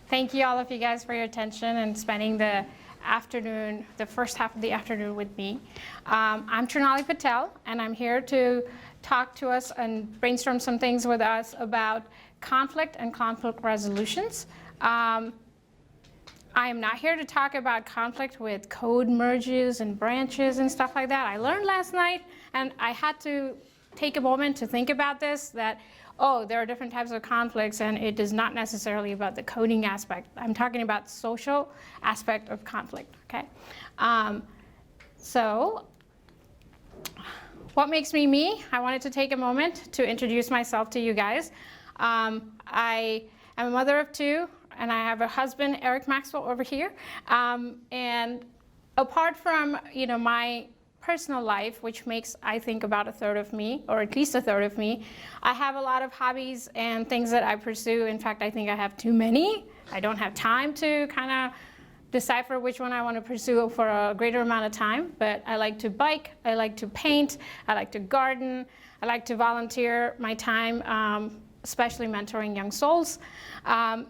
Thank you, all of you guys, for your attention and spending the afternoon, the first half of the afternoon with me. I'm Trunali Patel, and I'm here to talk to us and brainstorm some things with us about conflict and conflict resolutions. I am not here to talk about conflict with code merges and branches and stuff like that. I learned last night, and I had to take a moment to think about this, that, oh, there are different types of conflicts, and it is not necessarily about the coding aspect. I'm talking about social aspect of conflict, okay? So what makes me me? I wanted to take a moment to introduce myself to you guys. I am a mother of two, and I have a husband, Eric Maxwell, over here. And apart from, my personal life, which makes, I think, about a third of me, or at least a third of me, I have a lot of hobbies and things that I pursue. In fact, I think I have too many. I don't have time to kind of decipher which one I want to pursue for a greater amount of time, but I like to bike, I like to paint, I like to garden, I like to volunteer my time, especially mentoring young souls.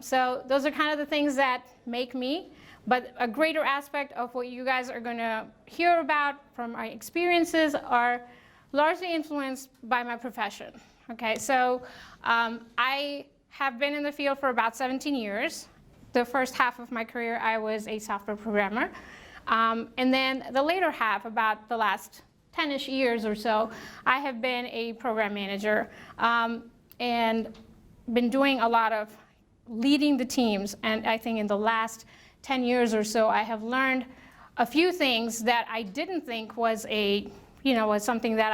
So those are kind of the things that make me. But a greater aspect of what you guys are going to hear about from my experiences are largely influenced by my profession. Okay, so I have been in the field for about 17 years. The first half of my career, I was a software programmer. And then the later half, about the last 10-ish years or so, I have been a program manager and been doing a lot of leading the teams. And I think in the last 10 years or so, I have learned a few things that I didn't think was was something that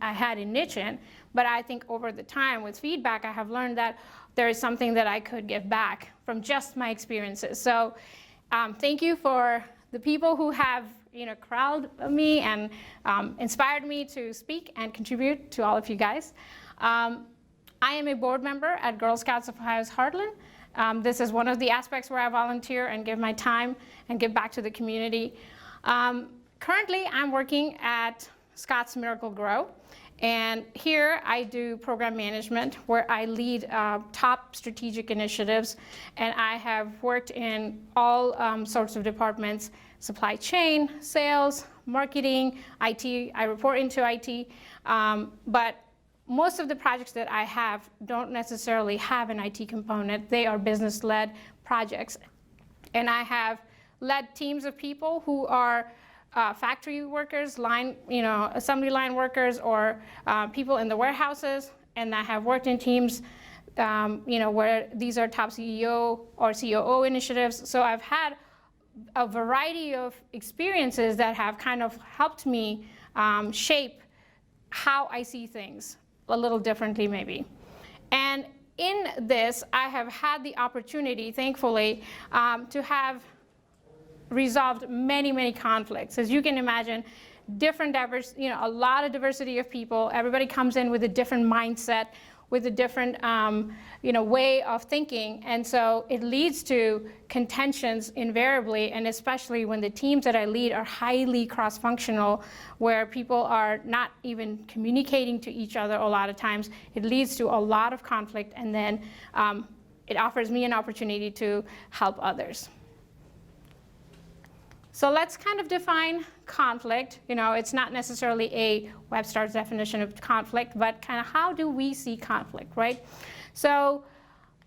I had a niche in. But I think over the time with feedback, I have learned that there is something that I could give back from just my experiences. So thank you for the people who have corralled me and inspired me to speak and contribute to all of you guys. I am a board member at Girl Scouts of Ohio's Heartland. This is one of the aspects where I volunteer and give my time and give back to the community. Currently, I'm working at Scott's Miracle Grow. And here I do program management, where I lead top strategic initiatives. And I have worked in all sorts of departments: supply chain, sales, marketing, IT. I report into IT. But most of the projects that I have don't necessarily have an IT component. They are business-led projects. And I have led teams of people who are factory workers, assembly line workers, or people in the warehouses. And I have worked in teams where these are top CEO or COO initiatives. So I've had a variety of experiences that have kind of helped me shape how I see things a little differently, maybe. And in this, I have had the opportunity, thankfully, to have resolved many, many conflicts. As you can imagine, a lot of diversity of people. Everybody comes in with a different mindset, with a different way of thinking. And so it leads to contentions invariably, and especially when the teams that I lead are highly cross-functional, where people are not even communicating to each other a lot of times. It leads to a lot of conflict, and then it offers me an opportunity to help others. So let's kind of define conflict. It's not necessarily a Webster's definition of conflict, but kind of how do we see conflict, right? So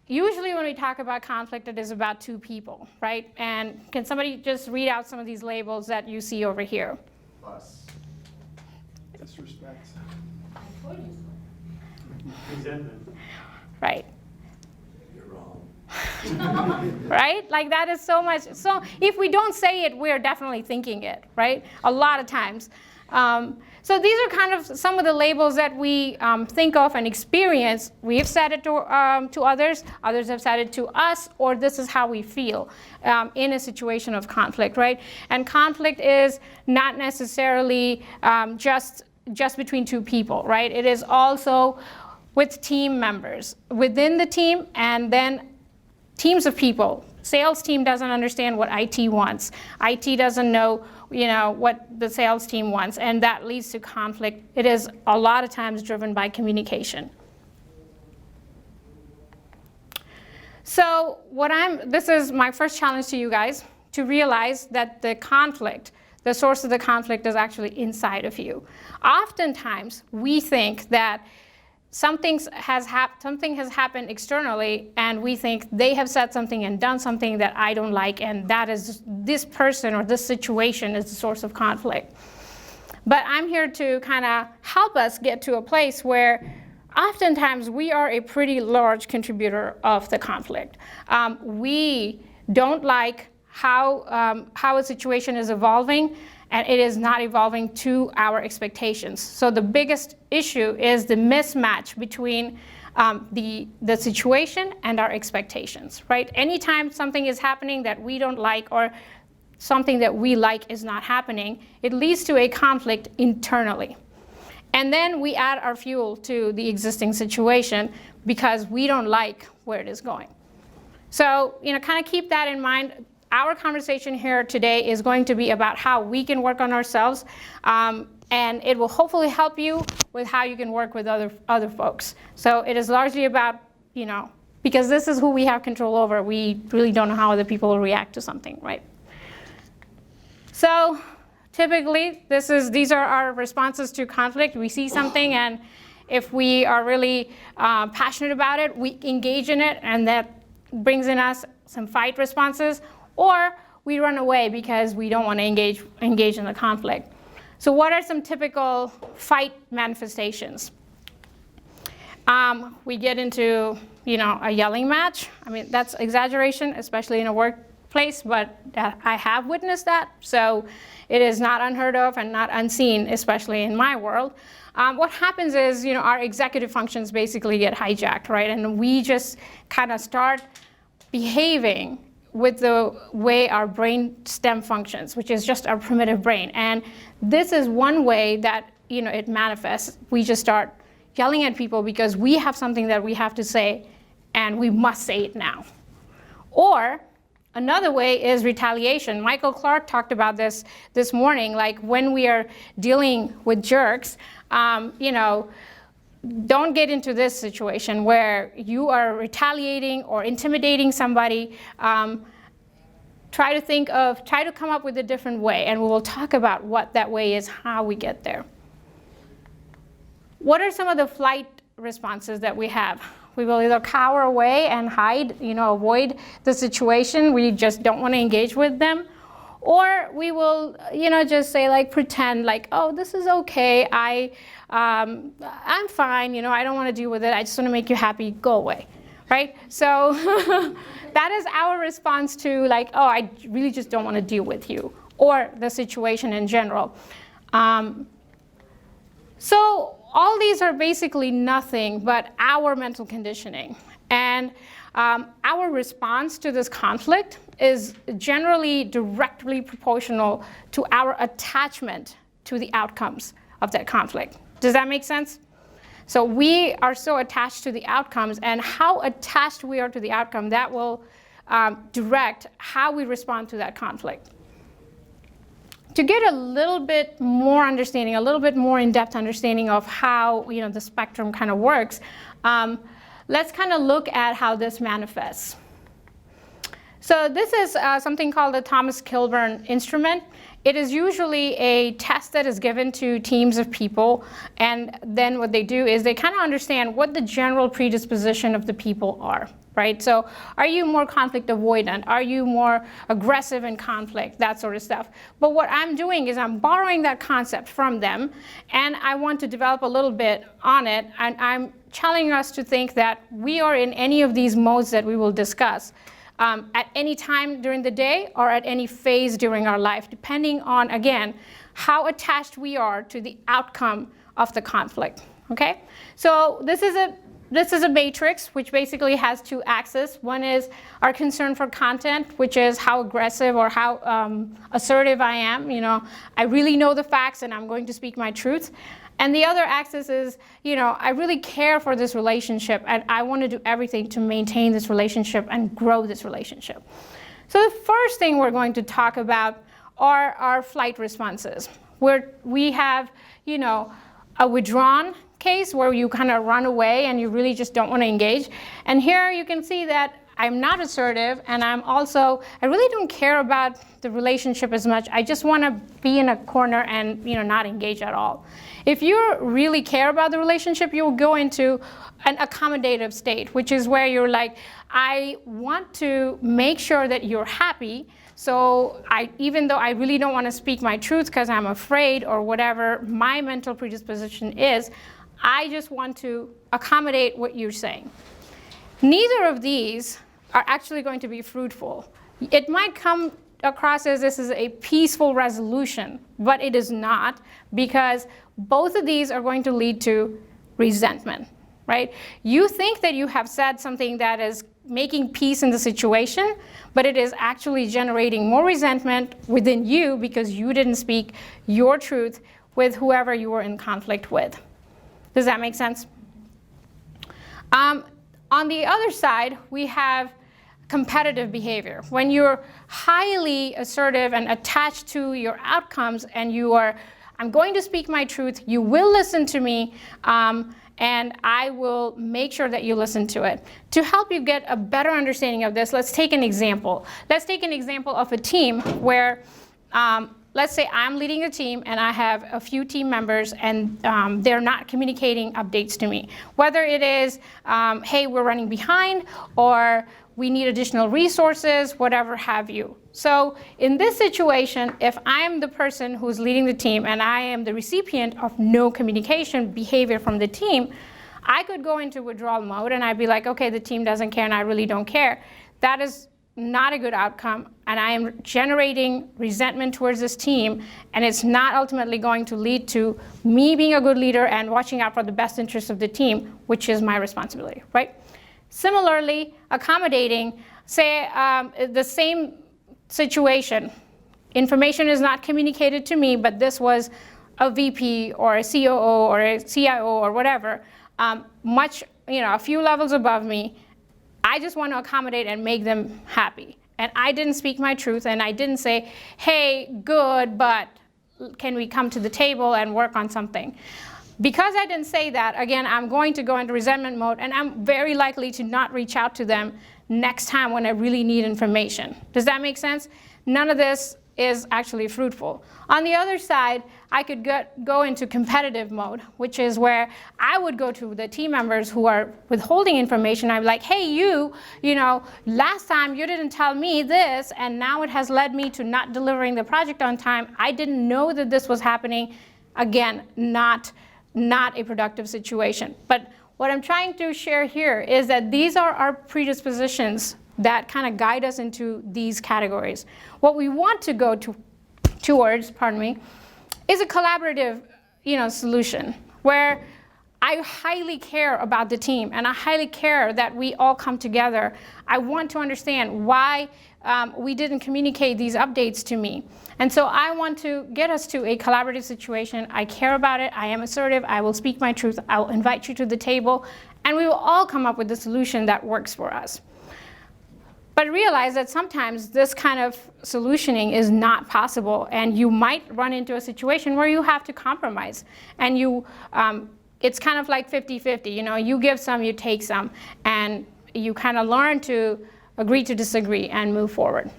usually when we talk about conflict, it is about two people, right? And can somebody just read out some of these labels that you see over here? Fuss. Disrespect. Resentment. Right. Right? Like that is so much. So if we don't say it, we're definitely thinking it, right? A lot of times. So these are kind of some of the labels that we think of and experience. We've said it to others. Others have said it to us, or this is how we feel in a situation of conflict, right? And conflict is not necessarily just between two people, right? It is also with team members within the team, and then teams of people. Sales team doesn't understand what IT wants. IT doesn't know, what the sales team wants, and that leads to conflict. It is a lot of times driven by communication. So this is my first challenge to you guys, to realize that the conflict, the source of the conflict is actually inside of you. Oftentimes, we think that something has happened externally, and we think they have said something and done something that I don't like, and that is this person or this situation is the source of conflict. But I'm here to kind of help us get to a place where oftentimes we are a pretty large contributor of the conflict. We don't like how a situation is evolving, and it is not evolving to our expectations. So the biggest issue is the mismatch between the situation and our expectations, right? Anytime something is happening that we don't like, or something that we like is not happening, it leads to a conflict internally. And then we add our fuel to the existing situation because we don't like where it is going. So, kind of keep that in mind. Our conversation here today is going to be about how we can work on ourselves, and it will hopefully help you with how you can work with other folks. So it is largely about, because this is who we have control over, we really don't know how other people will react to something, right? So typically, these are our responses to conflict. We see something, and if we are really passionate about it, we engage in it, and that brings in us some fight responses, or we run away because we don't want to engage in the conflict. So what are some typical fight manifestations? We get into, a yelling match. I mean, that's exaggeration, especially in a workplace, but I have witnessed that. So it is not unheard of and not unseen, especially in my world. What happens is, our executive functions basically get hijacked, right? And we just kind of start behaving with the way our brain stem functions, which is just our primitive brain. And this is one way that it manifests. We just start yelling at people because we have something that we have to say, and we must say it now. Or another way is retaliation. Michael Clark talked about this morning, like when we are dealing with jerks, don't get into this situation where you are retaliating or intimidating somebody. Try to come up with a different way, and we will talk about what that way is, how we get there. What are some of the flight responses that we have? We will either cower away and hide, avoid the situation. We just don't want to engage with them. Or we will, just say, like, pretend like, oh, this is okay. I'm fine. I don't want to deal with it. I just want to make you happy. Go away, right? So that is our response to, like, oh, I really just don't want to deal with you, or the situation in general. So all these are basically nothing but our mental conditioning. And our response to this conflict is generally directly proportional to our attachment to the outcomes of that conflict. Does that make sense? So we are so attached to the outcomes, and how attached we are to the outcome, that will direct how we respond to that conflict. To get a little bit more understanding, a little bit more in-depth understanding of how the spectrum kind of works, let's kind of look at how this manifests. So this is something called the Thomas Kilburn instrument. It is usually a test that is given to teams of people, and then what they do is they kind of understand what the general predisposition of the people are, right? So are you more conflict avoidant? Are you more aggressive in conflict? That sort of stuff. But what I'm doing is I'm borrowing that concept from them, and I want to develop a little bit on it, and I'm challenging us to think that we are in any of these modes that we will discuss. At any time during the day or at any phase during our life, depending on, again, how attached we are to the outcome of the conflict, okay? So this is a matrix which basically has two axes. One is our concern for content, which is how aggressive or how assertive I am. I really know the facts and I'm going to speak my truth. And the other axis is, I really care for this relationship and I want to do everything to maintain this relationship and grow this relationship. So the first thing we're going to talk about are our flight responses, where we have, a withdrawn case where you kind of run away and you really just don't want to engage. And here you can see that I'm not assertive, and I really don't care about the relationship as much. I just want to be in a corner and not engage at all. If you really care about the relationship, you'll go into an accommodative state, which is where you're like, I want to make sure that you're happy. So even though I really don't want to speak my truth because I'm afraid or whatever my mental predisposition is, I just want to accommodate what you're saying. Neither of these are actually going to be fruitful. It might come across as this is a peaceful resolution, but it is not, because both of these are going to lead to resentment, right? You think that you have said something that is making peace in the situation, but it is actually generating more resentment within you because you didn't speak your truth with whoever you were in conflict with. Does that make sense? On the other side, we have competitive behavior. When you're highly assertive and attached to your outcomes and you are, I'm going to speak my truth, you will listen to me, and I will make sure that you listen to it. To help you get a better understanding of this, let's take an example. Let's take an example of a team where, let's say I'm leading a team and I have a few team members and they're not communicating updates to me. Whether it is, hey, we're running behind, or we need additional resources, whatever have you. So in this situation, if I'm the person who's leading the team and I am the recipient of no communication behavior from the team, I could go into withdrawal mode and I'd be like, okay, the team doesn't care and I really don't care. That is not a good outcome, and I am generating resentment towards this team, and it's not ultimately going to lead to me being a good leader and watching out for the best interests of the team, which is my responsibility, right? Similarly, accommodating, say the same situation, information is not communicated to me, but this was a VP or a COO or a CIO or whatever, a few levels above me. I just want to accommodate and make them happy. And I didn't speak my truth, and I didn't say, hey, good, but can we come to the table and work on something? Because I didn't say that, again, I'm going to go into resentment mode, and I'm very likely to not reach out to them next time when I really need information. Does that make sense? None of this is actually fruitful. On the other side, I could go into competitive mode, which is where I would go to the team members who are withholding information. I'm like, hey, you know, last time you didn't tell me this, and now it has led me to not delivering the project on time. I didn't know that this was happening. Again, not a productive situation. But what I'm trying to share here is that these are our predispositions that kind of guide us into these categories. What we want to go towards, is a collaborative, solution where I highly care about the team and I highly care that we all come together. I want to understand why we didn't communicate these updates to me. And so I want to get us to a collaborative situation. I care about it. I am assertive. I will speak my truth. I will invite you to the table, and we will all come up with a solution that works for us. But realize that sometimes this kind of solutioning is not possible, and you might run into a situation where you have to compromise. And it's kind of like 50-50. You give some, you take some, and you kind of learn to agree to disagree and move forward.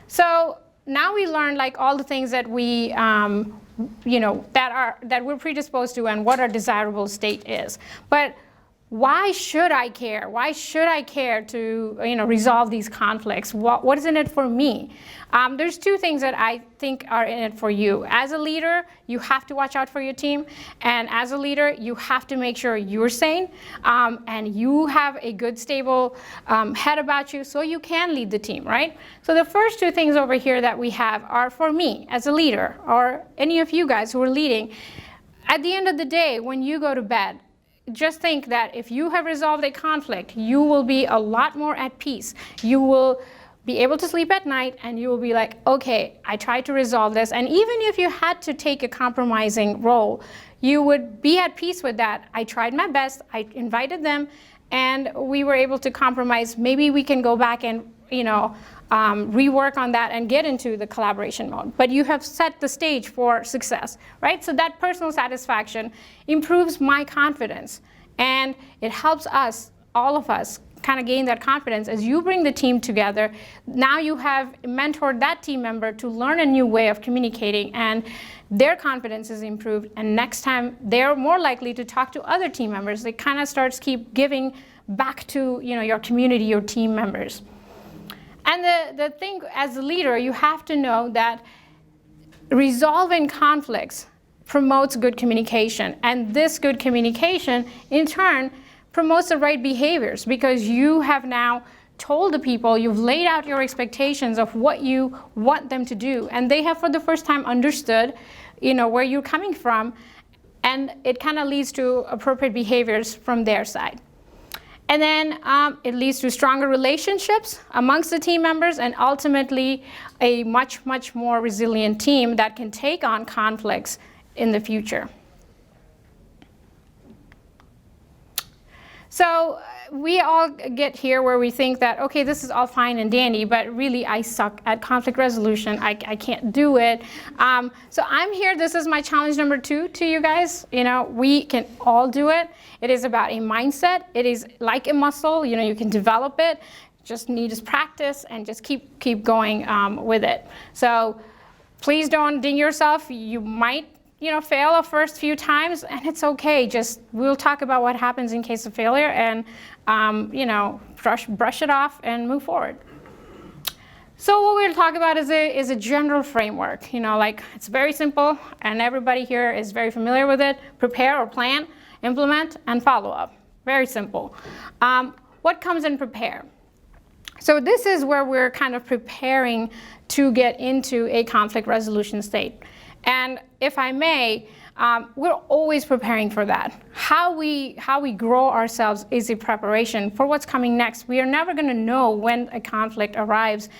So now we learned all the things that we, that we're predisposed to and what our desirable state is. But why should I care? Why should I care to resolve these conflicts? What is in it for me? There's two things that I think are in it for you. As a leader, you have to watch out for your team. And as a leader, you have to make sure you're sane and you have a good, stable head about you so you can lead the team, right? So the first two things over here that we have are for me as a leader, or any of you guys who are leading. At the end of the day, when you go to bed, just think that if you have resolved a conflict, you will be a lot more at peace. You will be able to sleep at night, and you will be like, okay, I tried to resolve this. And even if you had to take a compromising role, you would be at peace with that. I tried my best. I invited them, and we were able to compromise. Maybe we can go back and rework on that and get into the collaboration mode. But you have set the stage for success, right? So that personal satisfaction improves my confidence. And it helps us, all of us, kind of gain that confidence. As you bring the team together, now you have mentored that team member to learn a new way of communicating, and their confidence is improved, and next time they're more likely to talk to other team members. It kind of starts keep giving back to your community, your team members. And the thing, as a leader, you have to know that resolving conflicts promotes good communication, and this good communication in turn promotes the right behaviors, because you have now told the people, you've laid out your expectations of what you want them to do, and they have for the first time understood where you're coming from, and it kind of leads to appropriate behaviors from their side. And then it leads to stronger relationships amongst the team members, and ultimately a much, much more resilient team that can take on conflicts in the future. So we all get here where we think that, okay, this is all fine and dandy, but really I suck at conflict resolution. I can't do it. So I'm here, this is my challenge number 2 to you guys. We can all do it. It is about a mindset. It is like a muscle, you can develop it. Just need practice and just keep going with it. So please don't ding yourself. You might fail the first few times, and it's okay. We'll talk about what happens in case of failure, and brush it off and move forward. So what we're going to talk about is a general framework. It's very simple, and everybody here is very familiar with it. Prepare or plan, implement, and follow up. Very simple. What comes in prepare? So this is where we're kind of preparing to get into a conflict resolution state. And if I may, we're always preparing for that. How we grow ourselves is a preparation for what's coming next. We are never going to know when a conflict arrives,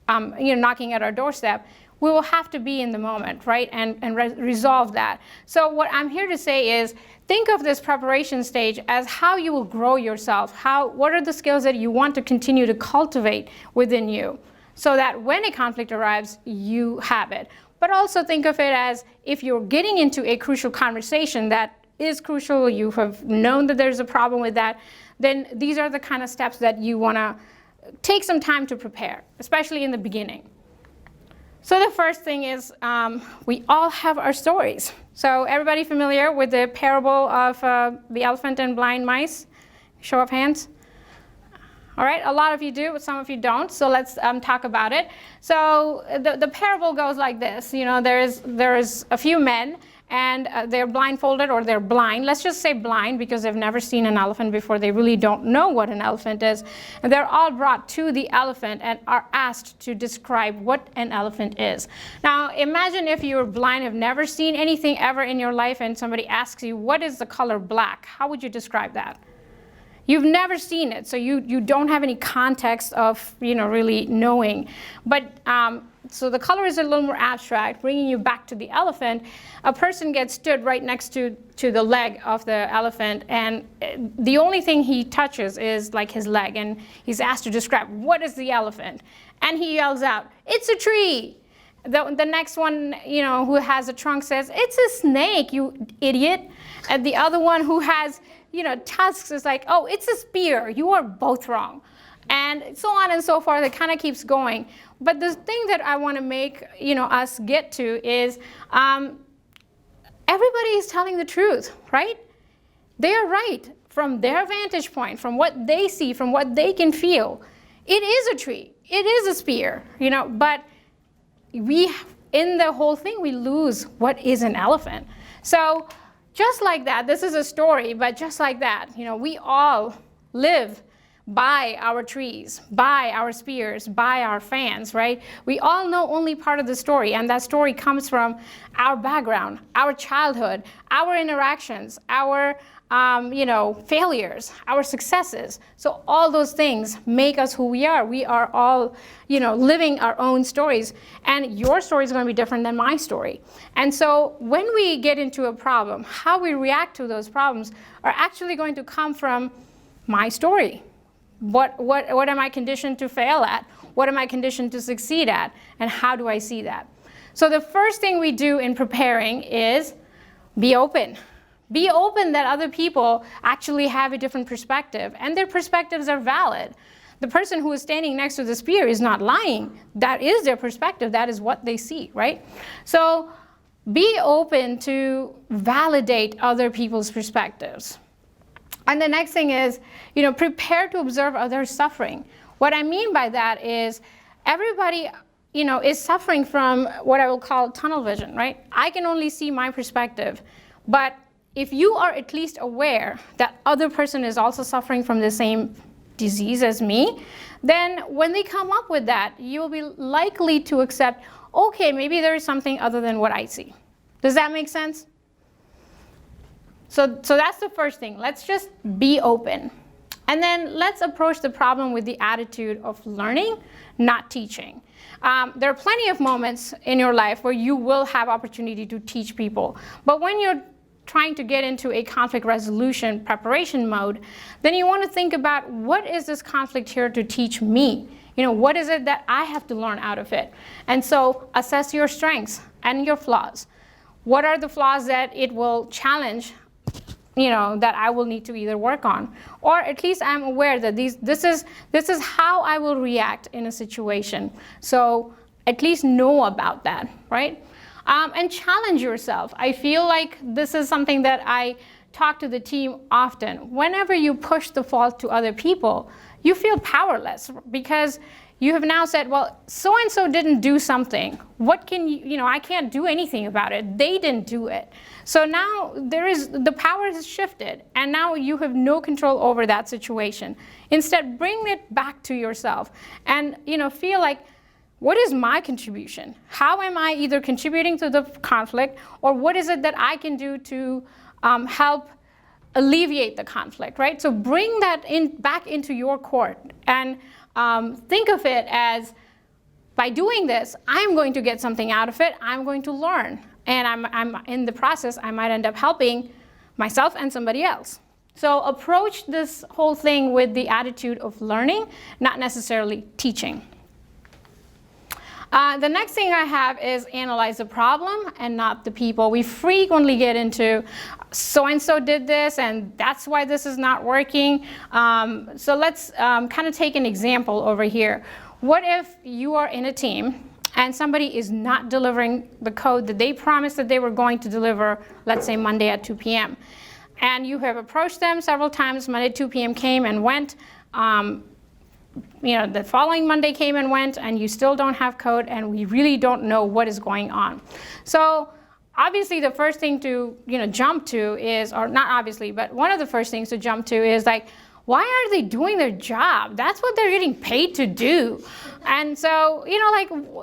knocking at our doorstep. We will have to be in the moment, right, and resolve that. So what I'm here to say is, think of this preparation stage as how you will grow yourself. What are the skills that you want to continue to cultivate within you, so that when a conflict arrives, you have it. But also think of it as, if you're getting into a crucial conversation that is crucial, you have known that there's a problem with that, then these are the kind of steps that you want to take some time to prepare, especially in the beginning. So the first thing is, we all have our stories. So everybody familiar with the parable of the elephant and blind mice? Show of hands. All right, a lot of you do, but some of you don't, so let's talk about it. So the parable goes like this. There is a few men, and they're blindfolded, or they're blind. Let's just say blind, because they've never seen an elephant before. They really don't know what an elephant is. And they're all brought to the elephant and are asked to describe what an elephant is. Now, imagine if you're blind, have never seen anything ever in your life, and somebody asks you, what is the color black? How would you describe that? You've never seen it, so you don't have any context of really knowing. But so the color is a little more abstract. Bringing you back to the elephant, a person gets stood right next to the leg of the elephant, and the only thing he touches is like his leg, and he's asked to describe what is the elephant, and he yells out, "It's a tree." The next one, who has a trunk says, "It's a snake, you idiot." And the other one who has tusks is like, "Oh, it's a spear. You are both wrong." And so on and so forth. It kind of keeps going. But the thing that I want to make us get to is, everybody is telling the truth, right? They are right from their vantage point, from what they see, from what they can feel. It is a tree. It is a spear, but in the whole thing, we lose what is an elephant. So just like that, this is a story, but just like that, we all live by our trees, by our spears, by our fans, right? We all know only part of the story, and that story comes from our background, our childhood, our interactions, our failures, our successes. So all those things make us who we are. We are all, living our own stories, and your story is going to be different than my story. And so when we get into a problem, how we react to those problems are actually going to come from my story. What am I conditioned to fail at? What am I conditioned to succeed at? And how do I see that? So the first thing we do in preparing is be open. Be open that other people actually have a different perspective, and their perspectives are valid. The person who is standing next to the spear is not lying. That is their perspective. That is what they see, right? So be open to validate other people's perspectives. And the next thing is, prepare to observe others suffering. What I mean by that is everybody, is suffering from what I will call tunnel vision, right? I can only see my perspective. But if you are at least aware that other person is also suffering from the same disease as me, then when they come up with that, you will be likely to accept, okay, maybe there is something other than what I see. Does that make sense? So that's the first thing. Let's just be open. And then let's approach the problem with the attitude of learning, not teaching. There are plenty of moments in your life where you will have opportunity to teach people. But when you're trying to get into a conflict resolution preparation mode, then you want to think about, what is this conflict here to teach me? What is it that I have to learn out of it? And so assess your strengths and your flaws. What are the flaws that it will challenge, that I will need to either work on? Or at least I'm aware that this is how I will react in a situation. So at least know about that, right? And challenge yourself. I feel like this is something that I talk to the team often. Whenever you push the fault to other people, you feel powerless because you have now said, well, so-and-so didn't do something. What can I can't do anything about it. They didn't do it. So now the power has shifted, and now you have no control over that situation. Instead, bring it back to yourself and feel like, what is my contribution? How am I either contributing to the conflict, or what is it that I can do to help alleviate the conflict, right? So bring that back into your court and think of it as, by doing this, I'm going to get something out of it. I'm going to learn. And I'm in the process, I might end up helping myself and somebody else. So approach this whole thing with the attitude of learning, not necessarily teaching. The next thing I have is analyze the problem and not the people. We frequently get into, so-and-so did this, and that's why this is not working. So let's kind of take an example over here. What if you are in a team and somebody is not delivering the code that they promised that they were going to deliver, let's say Monday at 2 p.m. And you have approached them several times. Monday 2 p.m. came and went. The following Monday came and went, and you still don't have code, and we really don't know what is going on. So obviously the first thing to jump to is, or not obviously, but one of the first things to jump to is like, why are they doing their job? That's what they're getting paid to do. And so,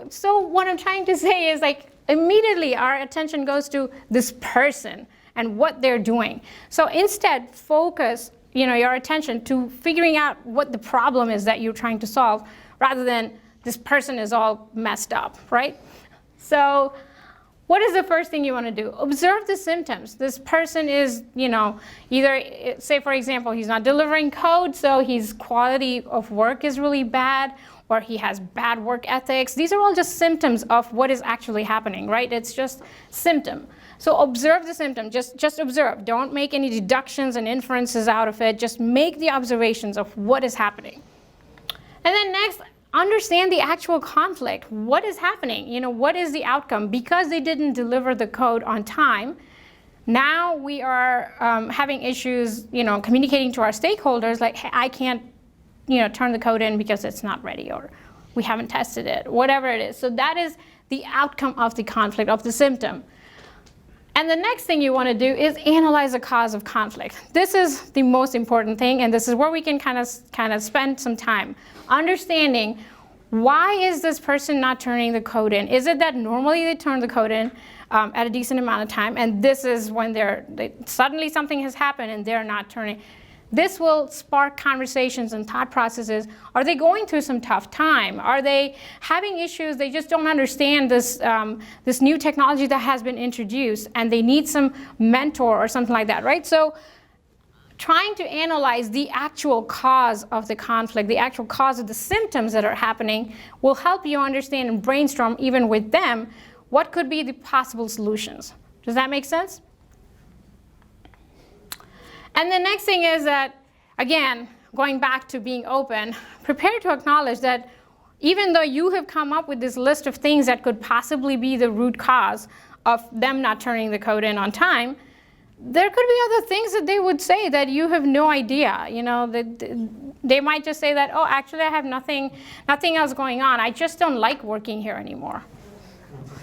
so what I'm trying to say is, like, immediately our attention goes to this person and what they're doing. So instead, focus your attention to figuring out what the problem is that you're trying to solve, rather than this person is all messed up, right? So what is the first thing you want to do? Observe the symptoms. This person is, either, say for example, he's not delivering code, so his quality of work is really bad, or he has bad work ethics. These are all just symptoms of what is actually happening, right? It's just symptom. So observe the symptom, just observe. Don't make any deductions and inferences out of it. Just make the observations of what is happening. And then next, understand the actual conflict. What is happening? What is the outcome? Because they didn't deliver the code on time, now we are having issues, communicating to our stakeholders, like, hey, I can't, turn the code in because it's not ready, or we haven't tested it, whatever it is. So that is the outcome of the conflict, of the symptom. And the next thing you want to do is analyze the cause of conflict. This is the most important thing, and this is where we can kind of spend some time understanding, why is this person not turning the code in? Is it that normally they turn the code in at a decent amount of time, and this is when suddenly something has happened and they're not turning? This will spark conversations and thought processes. Are they going through some tough time? Are they having issues? They just don't understand this, this new technology that has been introduced, and they need some mentor or something like that, right? So trying to analyze the actual cause of the conflict, the actual cause of the symptoms that are happening, will help you understand and brainstorm, even with them, what could be the possible solutions. Does that make sense? And the next thing is that, again, going back to being open, prepare to acknowledge that even though you have come up with this list of things that could possibly be the root cause of them not turning the code in on time, there could be other things that they would say that you have no idea. You know, they might just say that, oh, actually, I have nothing else going on. I just don't like working here anymore.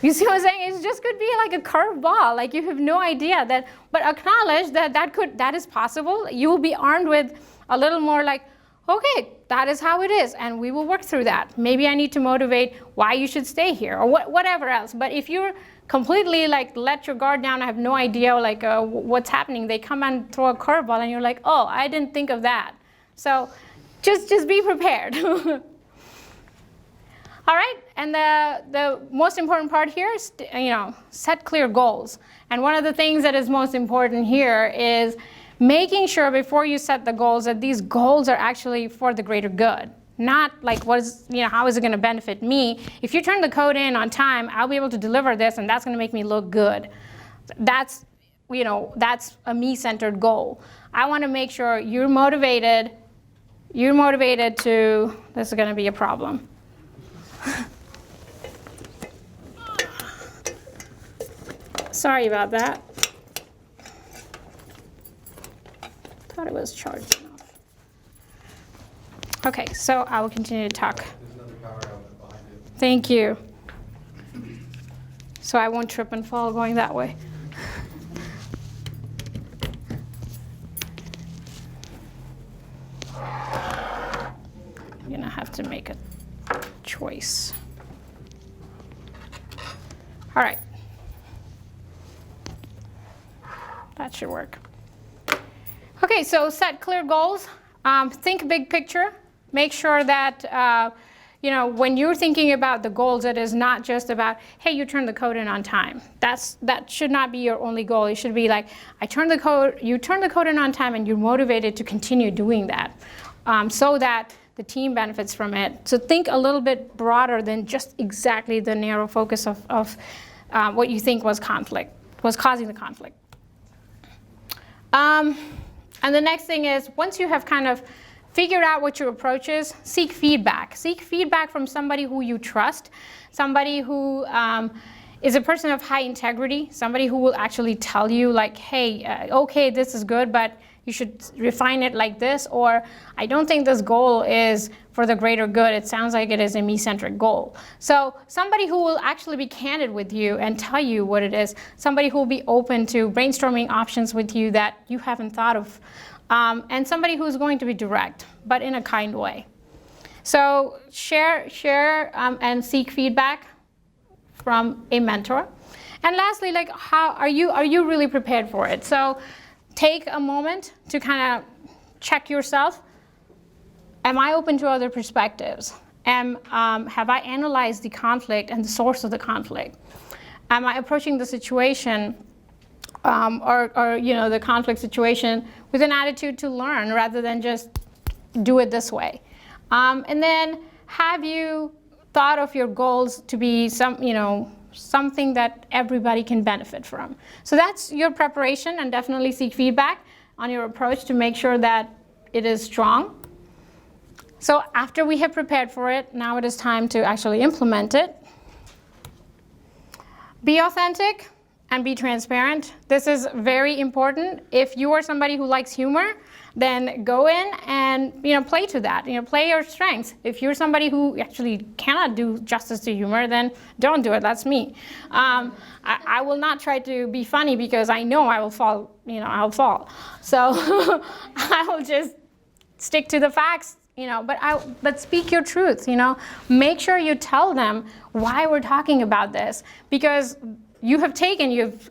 You see what I'm saying? It just could be like a curveball. Like you have no idea that, but acknowledge that that is possible. You will be armed with a little more like, okay, that is how it is, and we will work through that. Maybe I need to motivate why you should stay here, or whatever else. But if you're completely like let your guard down, I have no idea like what's happening, they come and throw a curveball, and you're like, oh, I didn't think of that. So just be prepared. All right, and the most important part here is, set clear goals. And one of the things that is most important here is making sure before you set the goals that these goals are actually for the greater good. Not like how is it going to benefit me? If you turn the code in on time, I'll be able to deliver this, and that's going to make me look good. That's a me-centered goal. I want to make sure you're motivated. You're motivated to. This is going to be a problem. Sorry about that. Thought it was charging off. Okay, so I will continue to talk. There's another power outlet behind it. Thank you. So I won't trip and fall going that way. I'm going to have to make a choice. All right. That should work. Okay, so set clear goals. Think big picture. Make sure that when you're thinking about the goals, it is not just about, hey, you turn the code in on time. That should not be your only goal. It should be like, you turn the code in on time, and you're motivated to continue doing that, so that the team benefits from it. So think a little bit broader than just exactly the narrow focus of what you think was causing the conflict. And the next thing is, once you have kind of figured out what your approach is, seek feedback. Seek feedback from somebody who you trust, somebody who is a person of high integrity, somebody who will actually tell you like, hey, okay, this is good, but you should refine it like this, or I don't think this goal is for the greater good. It sounds like it is a me-centric goal. So somebody who will actually be candid with you and tell you what it is, somebody who will be open to brainstorming options with you that you haven't thought of, and somebody who's going to be direct, but in a kind way. So share and seek feedback from a mentor. And lastly, like, how are you really prepared for it? So take a moment to kind of check yourself. Am I open to other perspectives? Have I analyzed the conflict and the source of the conflict? Am I approaching the situation or the conflict situation with an attitude to learn rather than just do it this way? And then have you thought of your goals to be something that everybody can benefit from? So that's your preparation, and definitely seek feedback on your approach to make sure that it is strong. So after we have prepared for it, now it is time to actually implement it. Be authentic and be transparent. This is very important. If you are somebody who likes humor, then go in and play to that. Play your strengths. If you're somebody who actually cannot do justice to humor, then don't do it. That's me. I will not try to be funny because I know I will fall. I'll fall. So I will just stick to the facts. But speak your truth. Make sure you tell them why we're talking about this, because you've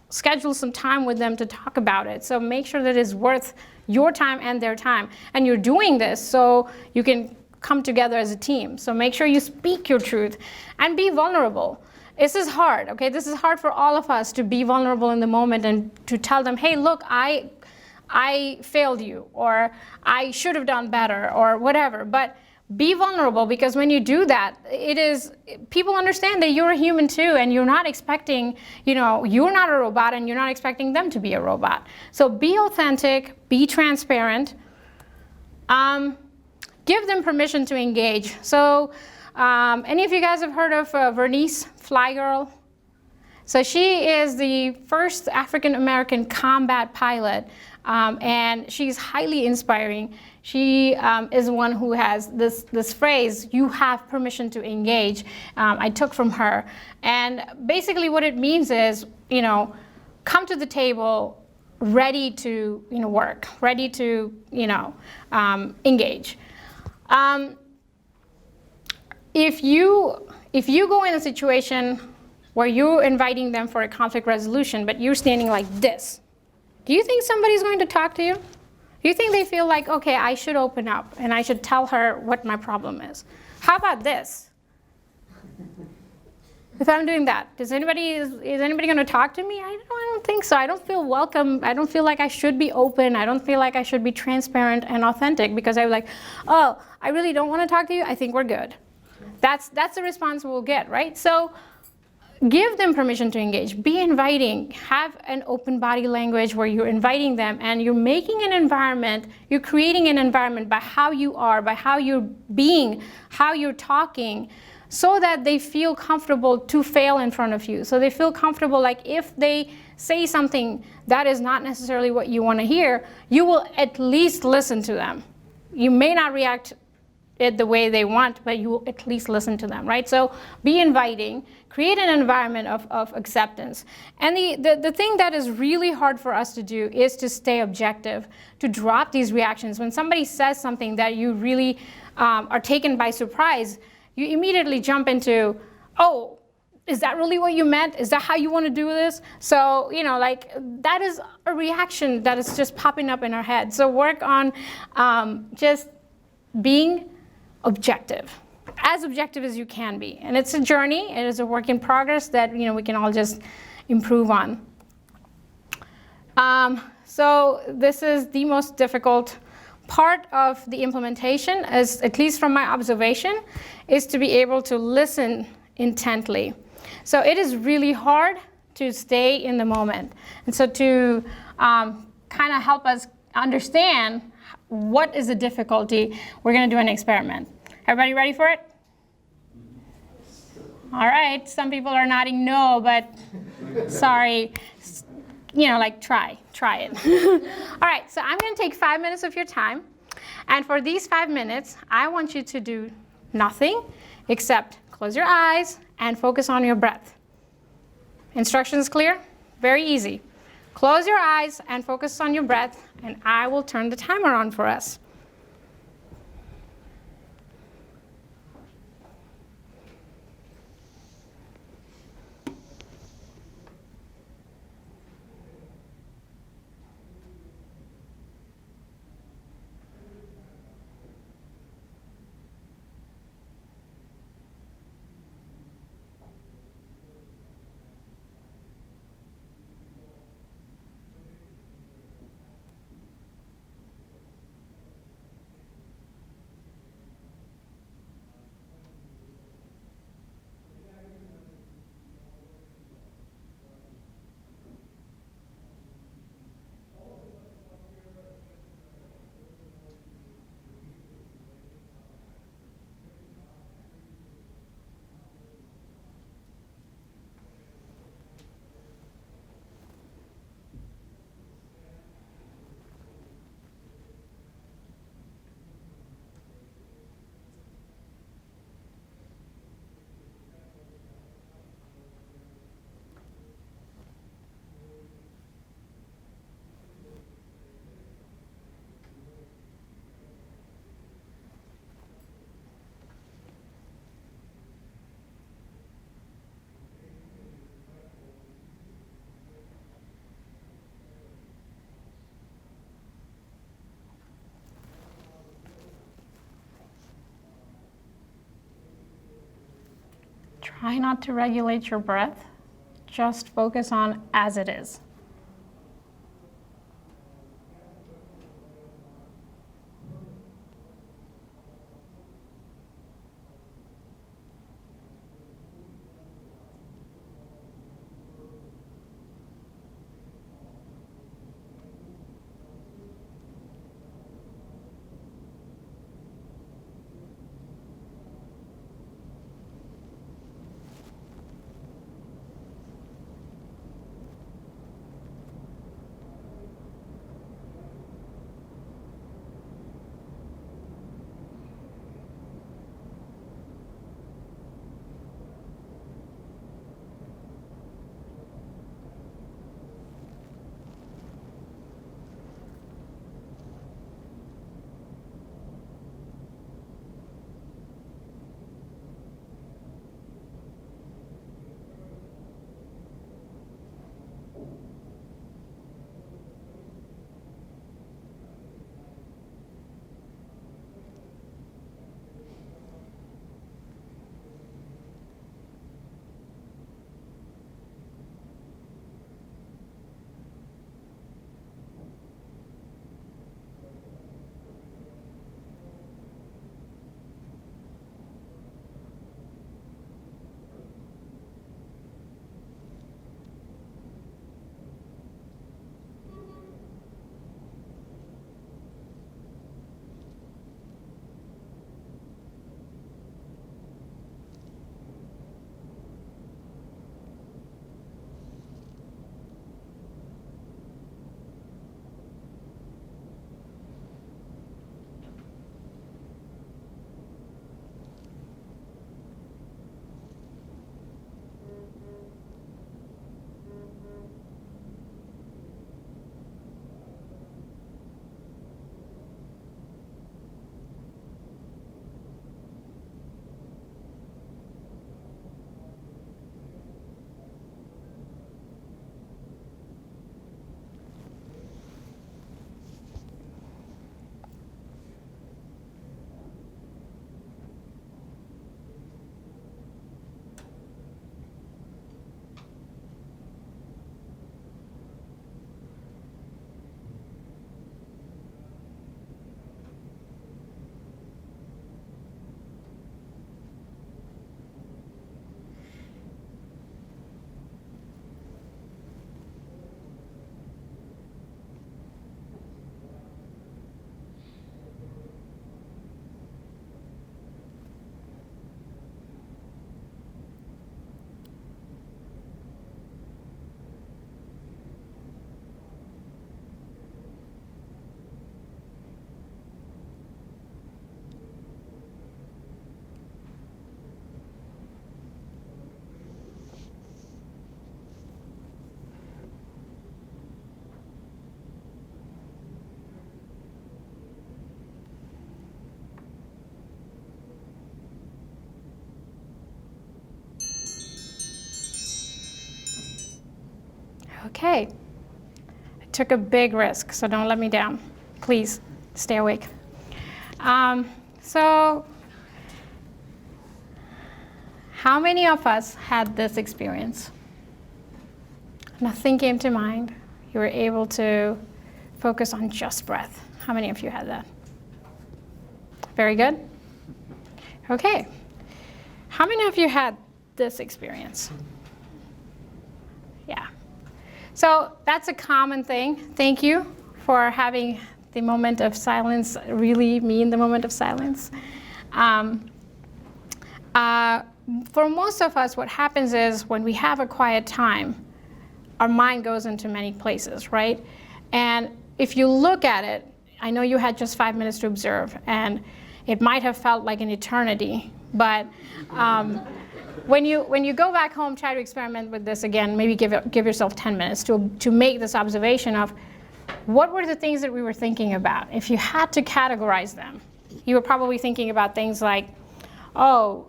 scheduled some time with them to talk about it. So make sure that it's worth your time and their time. And you're doing this so you can come together as a team. So make sure you speak your truth and be vulnerable. This is hard, okay? This is hard for all of us to be vulnerable in the moment and to tell them, hey, look, I failed you, or I should have done better, or whatever. But Be vulnerable, because when you do that, people understand that you're a human too, and you're not expecting, you're not a robot, and you're not expecting them to be a robot. So be authentic, be transparent, give them permission to engage. So any of you guys have heard of Vernice Flygirl? So she is the first African-American combat pilot, and she's highly inspiring. She is one who has this phrase, "You have permission to engage," I took from her. And basically what it means is, come to the table ready to work, ready to engage. If you go in a situation where you're inviting them for a conflict resolution, but you're standing like this, do you think somebody's going to talk to you? Do you think they feel like, okay, I should open up and I should tell her what my problem is? How about this? If I'm doing that, is anybody going to talk to me? I don't think so. I don't feel welcome. I don't feel like I should be open. I don't feel like I should be transparent and authentic, because I'm like, oh, I really don't want to talk to you. I think we're good. That's the response we'll get, right? So give them permission to engage. Be inviting. Have an open body language where you're inviting them, and you're making an environment, you're creating an environment by how you are, by how you're being, how you're talking, so that they feel comfortable to fail in front of you. So they feel comfortable, like if they say something that is not necessarily what you want to hear, you will at least listen to them. You may not react it the way they want, but you will at least listen to them, right? So be inviting, create an environment of acceptance. And the thing that is really hard for us to do is to stay objective, to drop these reactions. When somebody says something that you really are taken by surprise, you immediately jump into, oh, is that really what you meant? Is that how you want to do this? So, that is a reaction that is just popping up in our head. So work on just being objective as you can be. And it's a journey. It is a work in progress that we can all just improve on. So this is the most difficult part of the implementation, at least from my observation, is to be able to listen intently. So it is really hard to stay in the moment. And so to kind of help us understand what is the difficulty, we're going to do an experiment. Everybody ready for it? All right. Some people are nodding no, but sorry. Try it. All right. So I'm going to take 5 minutes of your time. And for these 5 minutes, I want you to do nothing except close your eyes and focus on your breath. Instructions clear? Very easy. Close your eyes and focus on your breath, and I will turn the timer on for us. Try not to regulate your breath. Just focus on as it is. Okay. I took a big risk, so don't let me down. Please stay awake. So how many of us had this experience? Nothing came to mind. You were able to focus on just breath. How many of you had that? Very good. Okay. How many of you had this experience? Yeah. So that's a common thing. Thank you for having the moment of silence really mean the moment of silence. For most of us, what happens is when we have a quiet time, our mind goes into many places, right? And if you look at it, I know you had just 5 minutes to observe, and it might have felt like an eternity, but when you go back home, try to experiment with this again, maybe give yourself 10 minutes to make this observation of what were the things that we were thinking about. If you had to categorize them, you were probably thinking about things like, oh,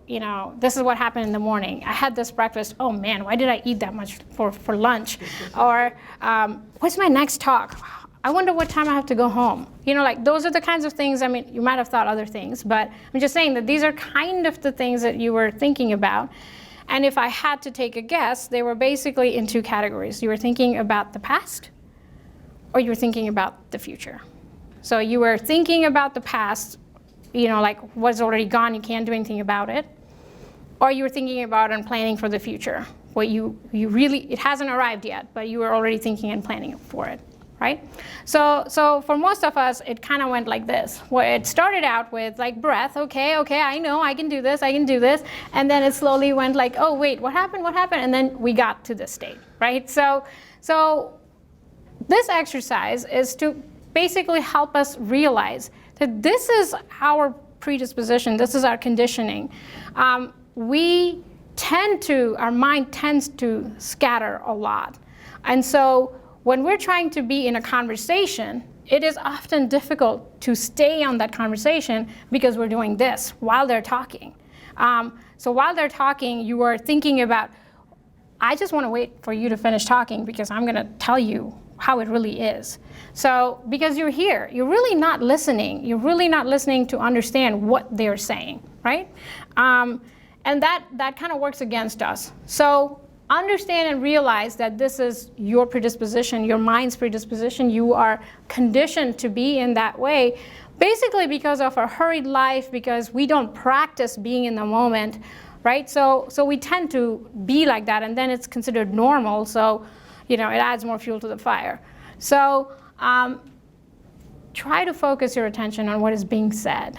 this is what happened in the morning. I had this breakfast. Oh man, why did I eat that much for lunch? Or what's my next talk? I wonder what time I have to go home. Like those are the kinds of things, I mean, you might have thought other things, but I'm just saying that these are kind of the things that you were thinking about. And if I had to take a guess, they were basically in 2 categories. You were thinking about the past, or you were thinking about the future. So you were thinking about the past, like what's already gone, you can't do anything about it. Or you were thinking about and planning for the future. What you really, it hasn't arrived yet, but you were already thinking and planning for it, right? So for most of us, it kind of went like this, where it started out with like breath, okay, I know, I can do this, and then it slowly went like, oh wait, what happened, and then we got to this state, right? So this exercise is to basically help us realize that this is our predisposition, this is our conditioning. Our mind tends to scatter a lot. And so when we're trying to be in a conversation, it is often difficult to stay on that conversation because we're doing this while they're talking. So while they're talking, you are thinking about, I just want to wait for you to finish talking because I'm going to tell you how it really is. So because you're here, you're really not listening. You're really not listening to understand what they're saying, right? And that kind of works against us. So understand and realize that this is your predisposition, your mind's predisposition. You are conditioned to be in that way, basically because of our hurried life, because we don't practice being in the moment, right? So we tend to be like that, and then it's considered normal. So it adds more fuel to the fire. So try to focus your attention on what is being said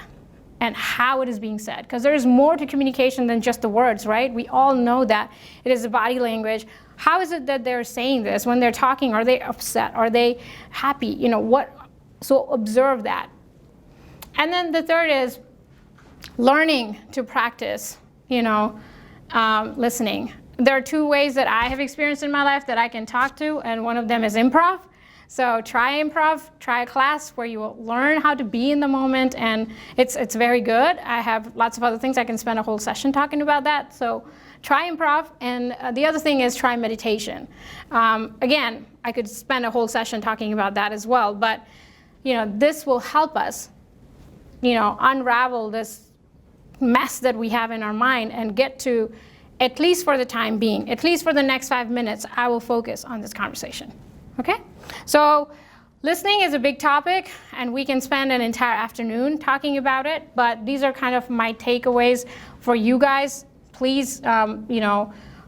and how it is being said, because there is more to communication than just the words, right? We all know that. It is the body language. How is it that they're saying this? When they're talking, are they upset? Are they happy? So observe that. And then the third is learning to practice, listening. There are 2 ways that I have experienced in my life that I can talk to, and one of them is improv. So try improv, try a class where you will learn how to be in the moment, and it's very good. I have lots of other things. I can spend a whole session talking about that. So try improv, and the other thing is try meditation. Again, I could spend a whole session talking about that as well, but this will help us, unravel this mess that we have in our mind and get to, at least for the time being, at least for the next 5 minutes, I will focus on this conversation, okay? So listening is a big topic, and we can spend an entire afternoon talking about it, but these are kind of my takeaways for you guys. Please,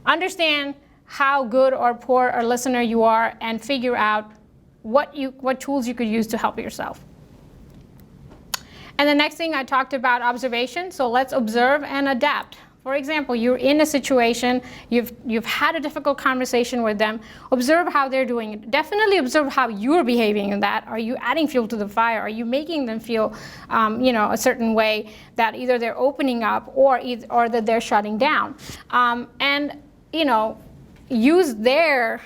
understand how good or poor a listener you are and figure out what tools you could use to help yourself. And the next thing I talked about observation, so let's observe and adapt. For example, you're in a situation, you've had a difficult conversation with them. Observe how they're doing it. Definitely observe how you're behaving in that. Are you adding fuel to the fire? Are you making them feel, a certain way that either they're opening up or that they're shutting down? Use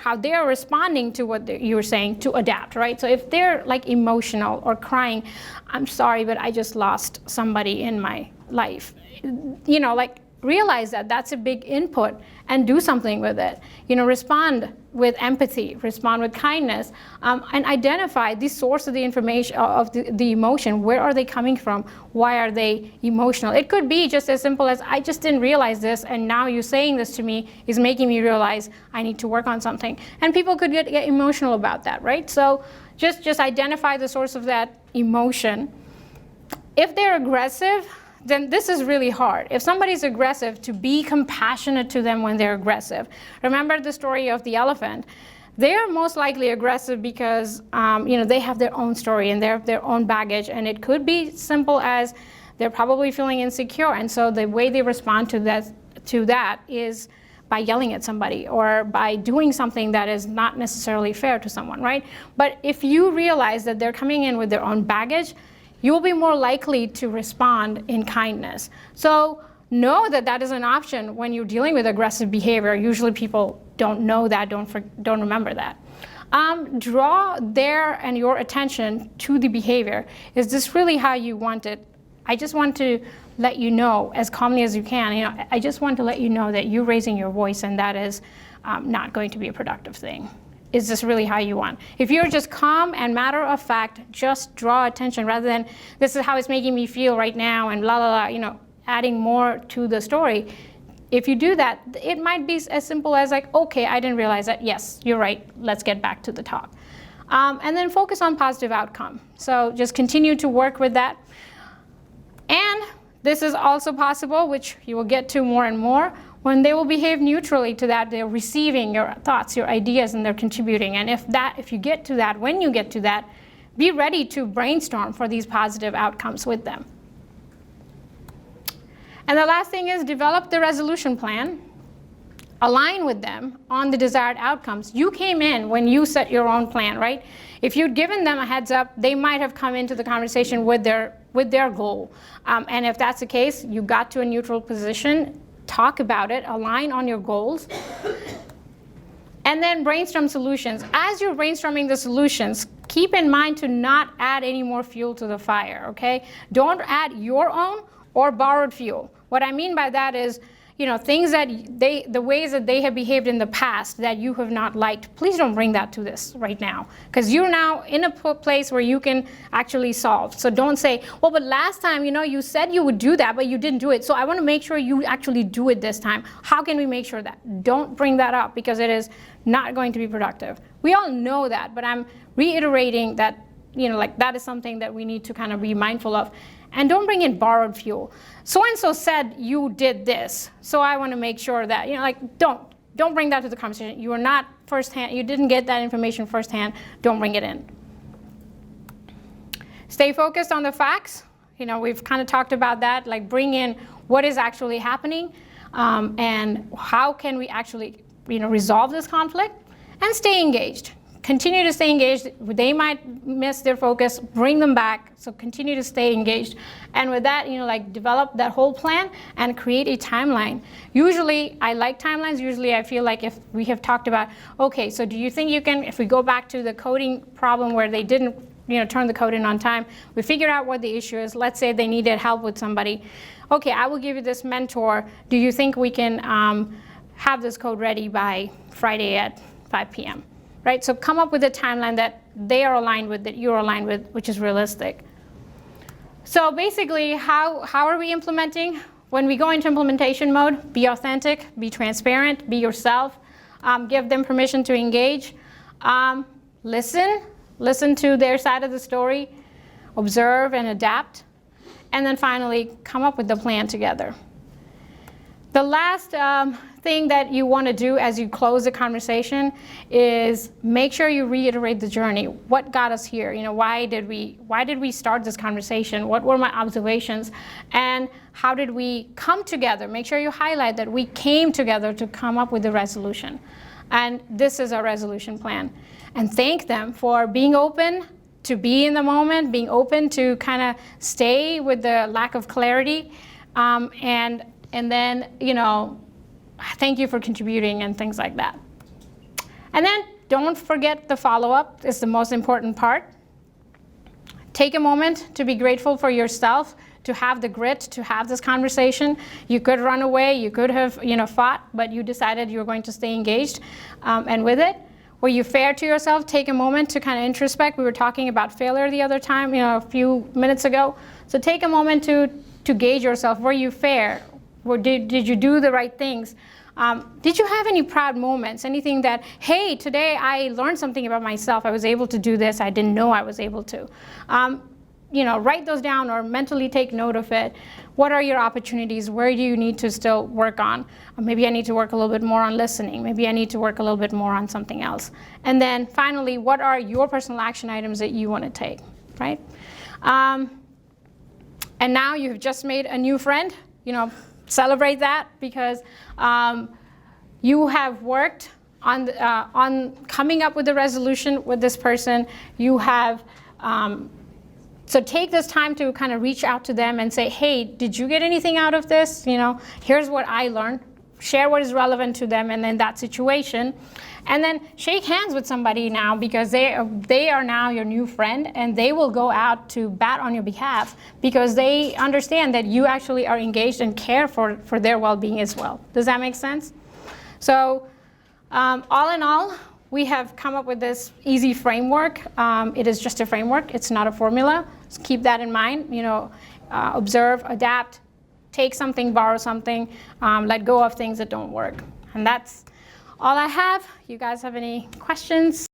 how they're responding to what you're saying to adapt, right? So if they're like emotional or crying, I'm sorry, but I just lost somebody in my life. realize that that's a big input and do something with it. Respond with empathy, respond with kindness, and identify the source of the information, of the emotion. Where are they coming from? Why are they emotional? It could be just as simple as, I just didn't realize this, and now you saying this to me is making me realize I need to work on something. And people could get emotional about that, right? So just identify the source of that emotion. If they're aggressive, then this is really hard. If somebody's aggressive, to be compassionate to them when they're aggressive. Remember the story of the elephant. They're most likely aggressive because they have their own story and their own baggage, and it could be simple as they're probably feeling insecure, and so the way they respond to that is by yelling at somebody or by doing something that is not necessarily fair to someone, right? But if you realize that they're coming in with their own baggage, you will be more likely to respond in kindness. So know that that is an option when you're dealing with aggressive behavior. Usually people don't know that, don't remember that. Draw their and your attention to the behavior. Is this really how you want it? I just want to let you know as calmly as you can. I just want to let you know that you're raising your voice, and that is not going to be a productive thing. Is this really how you want? If you're just calm and matter of fact, just draw attention rather than this is how it's making me feel right now and la la la, adding more to the story. If you do that, it might be as simple as like, okay, I didn't realize that. Yes, you're right. Let's get back to the talk. And then focus on positive outcome. So just continue to work with that. And this is also possible, which you will get to more and more, when they will behave neutrally to that. They're receiving your thoughts, your ideas, and they're contributing. And if you get to that, when you get to that, be ready to brainstorm for these positive outcomes with them. And the last thing is develop the resolution plan. Align with them on the desired outcomes. You came in when you set your own plan, right? If you'd given them a heads up, they might have come into the conversation with their goal. And if that's the case, you got to a neutral position, talk about it, align on your goals, and then brainstorm solutions. As you're brainstorming the solutions, keep in mind to not add any more fuel to the fire, okay? Don't add your own or borrowed fuel. What I mean by that is, things that the ways that they have behaved in the past that you have not liked, please don't bring that to this right now, because you're now in a place where you can actually solve. So don't say, well, but last time, you said you would do that, but you didn't do it. So I want to make sure you actually do it this time. How can we make sure that? Don't bring that up, because it is not going to be productive. We all know that, but I'm reiterating that, that is something that we need to kind of be mindful of. And don't bring in borrowed fuel. So-and-so said you did this, so I want to make sure that, don't bring that to the conversation. You are not firsthand, you didn't get that information firsthand, don't bring it in. Stay focused on the facts. We've kind of talked about that, like bring in what is actually happening, and how can we actually, resolve this conflict, and stay engaged. Continue to stay engaged. They might miss their focus, bring them back, so continue to stay engaged. And with that, develop that whole plan and create a timeline. Usually, I like timelines. Usually, I feel like if we have talked about, okay, so do you think you can, if we go back to the coding problem where they didn't, turn the code in on time, we figured out what the issue is. Let's say they needed help with somebody. Okay, I will give you this mentor. Do you think we can have this code ready by Friday at 5 p.m.? Right? So come up with a timeline that they are aligned with, that you're aligned with, which is realistic. So basically, how are we implementing? When we go into implementation mode, be authentic, be transparent, be yourself, give them permission to engage, listen to their side of the story, observe and adapt, and then finally come up with the plan together. The last thing that you want to do as you close the conversation is make sure you reiterate the journey. What got us here? Why did we start this conversation? What were my observations? And how did we come together? Make sure you highlight that we came together to come up with a resolution. And this is our resolution plan. And thank them for being open to be in the moment, being open to kind of stay with the lack of clarity, and then, thank you for contributing and things like that. And then don't forget the follow-up is the most important part. Take a moment to be grateful for yourself, to have the grit, to have this conversation. You could run away, you could have fought, but you decided you were going to stay engaged and with it. Were you fair to yourself? Take a moment to kind of introspect. We were talking about failure the other time, a few minutes ago. So take a moment to gauge yourself. Were you fair? Did you do the right things? Did you have any proud moments? Anything that, hey, today I learned something about myself. I was able to do this. I didn't know I was able to. Write those down or mentally take note of it. What are your opportunities? Where do you need to still work on? Maybe I need to work a little bit more on listening. Maybe I need to work a little bit more on something else. And then finally, what are your personal action items that you want to take, right? And now you've just made a new friend. Celebrate that, because you have worked on coming up with a resolution with this person. You have so take this time to kind of reach out to them and say, hey, did you get anything out of this? Here's what I learned. Share what is relevant to them and then that situation. And then shake hands with somebody now, because they are now your new friend, and they will go out to bat on your behalf because they understand that you actually are engaged and care for their well-being as well. Does that make sense? So all in all, we have come up with this easy framework. It is just a framework. It's not a formula. So keep that in mind. Observe, adapt, take something, borrow something, let go of things that don't work. And that's all I have. You guys have any questions?